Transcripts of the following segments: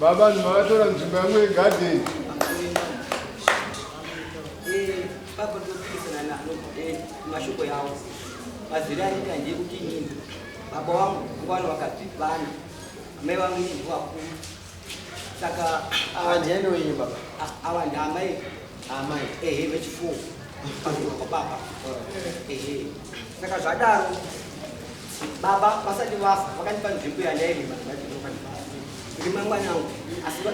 Baba ni mawatola mchumbangu ngadi. Baba tukisana na mashuko yao. Mazirani kanje kuti nini. Baba wangu ngwana wakati bana. Ame wangu ni waku. Saka Awajeni wenye baba. Awanda amai mechifu. Kwa baba. Saka zadaro. Baba pasadi wasa wakanipa nzimbu ya ndege mazati ndofanya. Rimangwa nangu asiba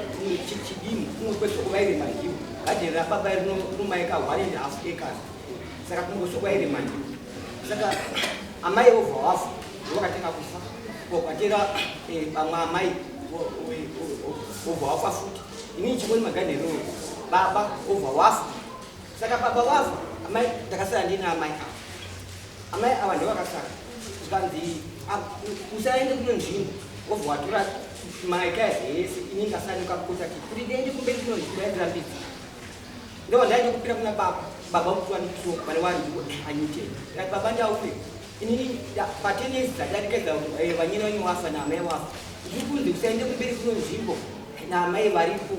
chichidimu kumukweso kubaire manjibu kati rapapa rino rumaika wale ndi Afrika saka kumukweso kubaire manjibu saka amai over wafu wakateka kufa kwatera amai over wafu futi ini chimoni magane ro baba over wafu saka baba wafu amai takasala ndina amai awande wakasaka kanzi usaende kuno nzvimbo wovwatura maika yese inenge asanika kukuta kuti ndiende kumberi kunozibaira mbiti ndo ndaende kupira kuna baba kuti wandituo pane wandu anyite ngati baba ndauye inini patenezi dzadarekeza kuti vanyina vanyu wafa naamai wafa ndikunzi kusaende kumberi kuno nzvimbo naamai varipo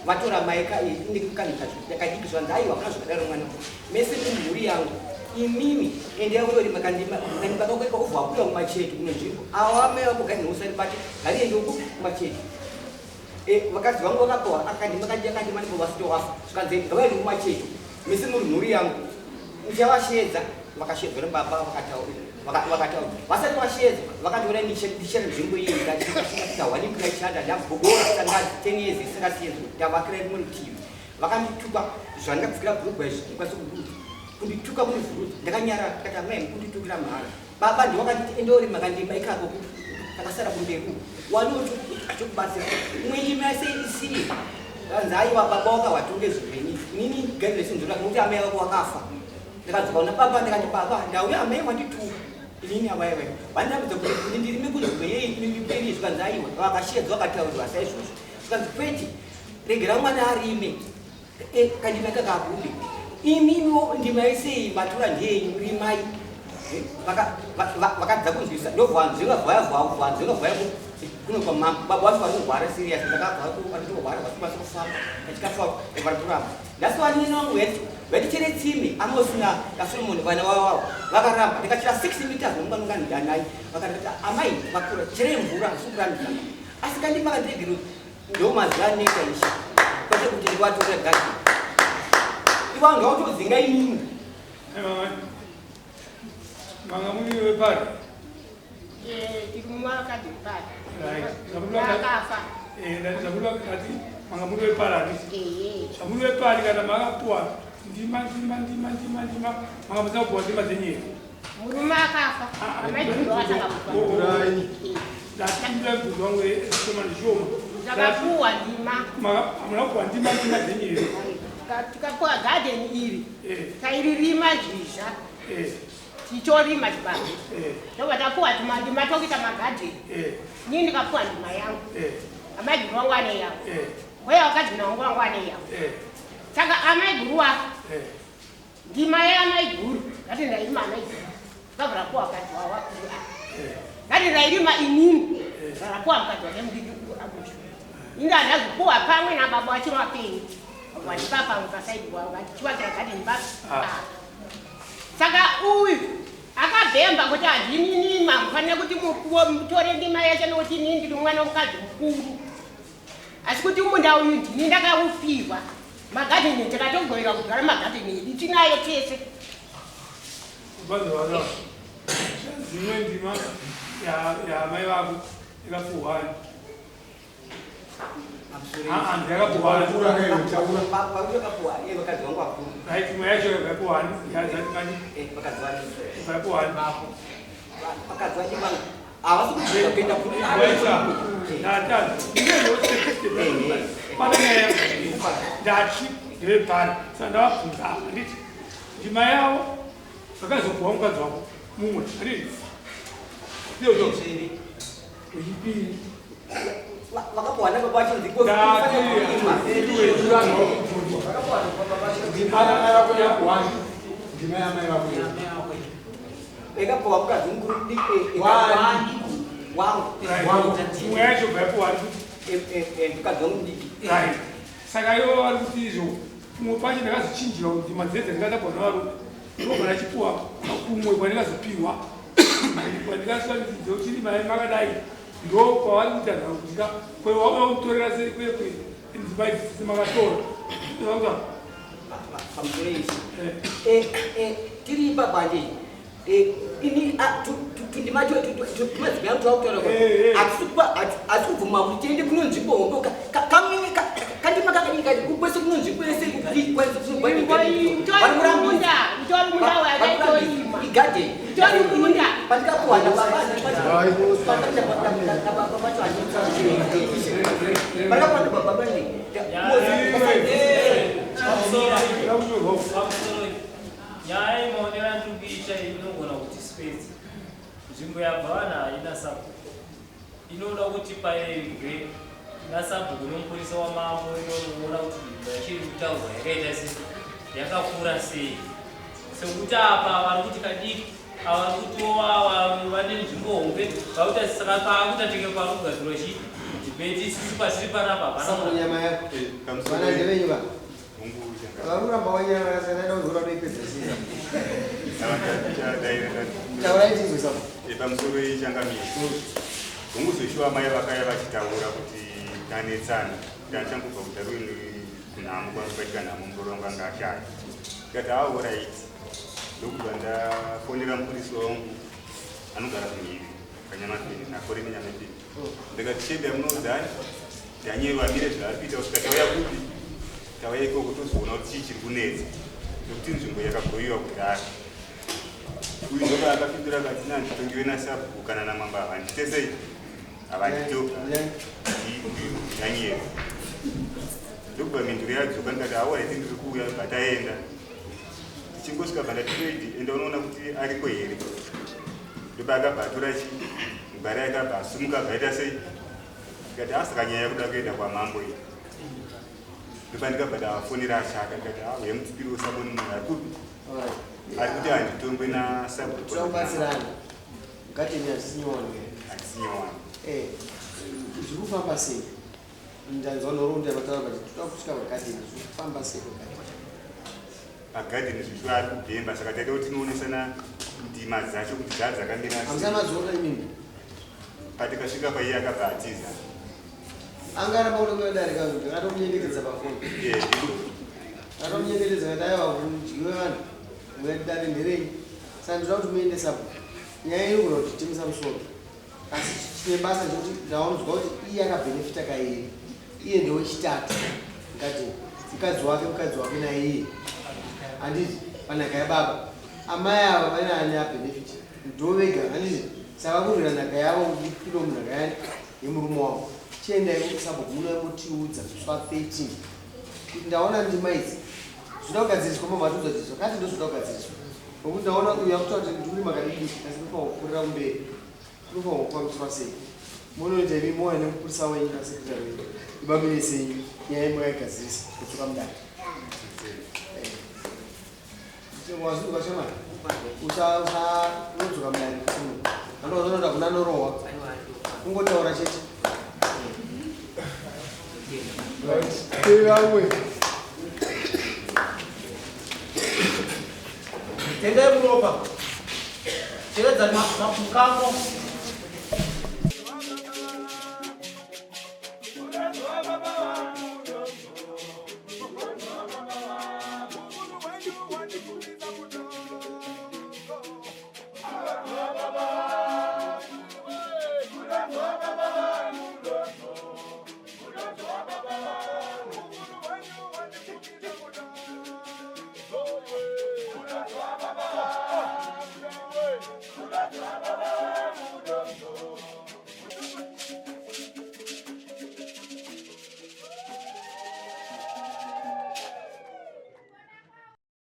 vatora maika inde kukanika yakadikizwa ndaiwa kana zvakadaro mwana mese kumhuri yangu imimi ende yauri makandima ndibaka kweka kuvwa kuya kumachetu kuno nzvimbo awame wakugani usari bati ngari ende uku kumachetu vakadzi vangu vakapoa akandima kandima ndipo vasito wafa zvikanzi ngavaende kumachetu misi murunhuri yangu uchavashedza vakashedzwa nebaba vakataura vasati vashedza vakationa ndichera nzvimbo iyi ndatiwanikira chanda ndabhogora sangazi 10 years isingasiyenzwa ndavakira rimwe rutivi vakandituka zvandingapfukira bhurugwa izvi ndikwanisa kuduta kundituka muri vhurudza ndakanyara tikati amai kunditukira mahara baba ndiwakati endori makandimba ikako takasara kumbeku wanocho achikubatsira mwinyi mase isiri kanzi aiwa baba wakawatunge zvipenyu inini gari resinzura kuti amai wako wakafa ndikadzokaona baba ndikati baba ndauya amai wandituka inini avaiva vandambudza kuti ndirime kuzvibheyei kunindiperi zvikanzi aiwa vakashedza vakataurirwa saizvozvo zvikanzi kwete regera mwana arime kandima kakabude imimiwo ndimaisei matura ndenyu rimai vakadza kunzwisa ndovhanzvingavhaya kunobva baba vacho varikurwara serious ndakabvaarikutorwara vasikufamba achikafa varikuramba nhasi vanini vangu vatichere tsime amosina kasolomoni vana vavavo vakaramba ndikachira 6 meters nomukanunganidanai vakati amai vakura cherei mvura sukurandika asi kandima kandiregero ndomazuva aneta ishe kwete kuti ndivatore gadi vanhu vautozinga inini Manga muni wepari? Tikumwa kadi pari. Akafa. Zabulwa kati manga muni wepari ati. Zabulwa wepari kana manga puwa ndima manga mza puwa ndima zenye. Muruma akafa. Amaidu wasakapuwa. Urai. Ndakindwa kuzwangwe soma njoma. Zakapuwa ndima. Manga puwa ndima zenye. Tikapuwa garden iri. Tairirima jisha. Tichorima chibaba. Ndoba tapuwa ndima tokita magarden. Nini ndikapuwa ndima yangu. Amaidu wangwane yangu. Wewe wakati na wangwane yangu. Saka amaidu wa. Ndima ya amaidu. Kati ndaima amaidu. Kabla kwa wakati wa watu. Kati ndaima inini. Kwa wakati wa mgidi abushu. Inda ndakuwa pamwe na baba wachi wapeni. Wani papa mkasaidi wanga chiwa kila kadi mbaka. Saka uyu akabhemba kuti adinini mamfane kuti mutore ndima yeshe noti nini ndiri mwana mukadzi mukuru. Asi kuti umunda uyu ndini ndakaufirwa. Magadeni tikatogoera kugara magadeni edu tinayo tese. Ubazo wala. Zimwe ndima ya mai wako ikapuhani ndiyakapuhani yacho ikapuhani yazatimani ikapuhani ndachi ndevebhari sandavabvunza handiti ndima yavo vakazopuwa mukadzi wako mumwe handiti wechipiri ekapuwa mukadzi mukuru mumwe yacho bvayapuhani mukadzi wangu mudiki saka ivo vari kuti izvo umwe pacho ndakazochinjira kuti ndima dzedze ndingatagona varume ndinogona chipuwa kumwe kwandingazopiwa kwandingasvanidzidze kuti ndima makadai ndo kwavari kutanha kutika kwewauya kumutorera sei kwekwe ndima idzi semakatora tiri ipapande ini tundimatimadzimai angu taakutaura asi kubvuma kuti tiende kuno nzvimbo hombo kandima kakanyikati kwese kuno nzvimbo yese igadheni pandikapuhana nyaya imaonera ndikuita inogona kuti space nzvimbo yabva vanhu haina sabhuku inoda kuti paerwe nasabhuku nomupurisa wamambo inoona kuti nzvimbo yachiri kutaurwa yakaita sei yakakura sei sekuti apa vari kuti kadiki avari kutova vane nzvimbo hombe vakuta saka paakutatenge parugadzirwa chii dibeti isisi pasiri panapa varuramba wanyara kasanaenda kuzora noipedza sisa pamusoro ichangamiro gunguzoshuwa mai vakaya vachitaura kuti tanetsana tachangobva kuta ruini kunhamo kwakubatika nhamo murorongo anga ashaya tikati aoraiti ndokubva ndafonera mupurisi wangu anogara kumhiri kanyamapini nakore nenyamapini ndikati shebe yamunodzani ndanyerwa mire zvaari kuita kusvika tauya kupi tauya ikoko tozoona kuti chii chiri kunetsa nokuti nzvimbo yakabhoyiwa kudhara uyu ndoka akapindura akati nanditongiwe nasabhuku kana namamba havanditesei havanditoka ndanyerwa ndokubva minduro yadzoka ndikati aoraiti ndiri kuuya bataenda tichingosvika bandatiroidi enda unoona kuti ariko here ndoba akabhatora chi mugari yakabva asumuka bvaita sei tikati asaka nyaya yakuda kuenda kwamambo iyi ndoba ndikabva ndafonera ashaka ndikati auya mutsipiri wesaboni munhu ari kupi ari kuti handitongwe nasabhukubatsirana ngatinyasinyone hatisinyowani zviri kufamba sei ndanzwa noronda vataura kuti toda kusvika pagadheni zviri kufamba sei pagadheni zvishuwa ari kubhemba saka taida kuti tinoonesana ndima dzacho kuti dzaa dzakamira hamusamadziona imimi patikasvika paiye akabva atiza angaramba unokuyodarika ngatomunyengeredza pafoni ngatomunyengeredza kuti aiwa mudyiwe vanhu ungadare nherenyi saka ndoda kuti muende sabhuku nyaya inogona kuti timisa musoro asi tine basa nekuti ndaunonzwa kuti iye akabhenefita kairi iye ndewechitatu ngati mukadzi wake naiye handiti panhaka yababa amai ava vane ani abhenefiti ndo vega handiti saka kurwira nhaka yavo ipilo munhaka yani yemurume wavo chiendai kusabhuku munotiudza zviswa 13 kuti ndaona ndima idzi zvoda kugadziriswa mavatudzadziswa kati ndo zvoda kugadziriswa nokuti ndaona uya kutaura kuti ndikuri makadidiki asi ndinofanwa kupurira kumberi ndinofanwa kufambiswa sei munoita imi moya nemupurisa wenyu nasekretari wenyu ibamire senyu nyaya imwe yaigadzirisa kutsuka mudani wazungu kashomani usadzoka mudani andozonoda kuna norohwa kungotaura chete vamwe tendai muropa cheredza mapukango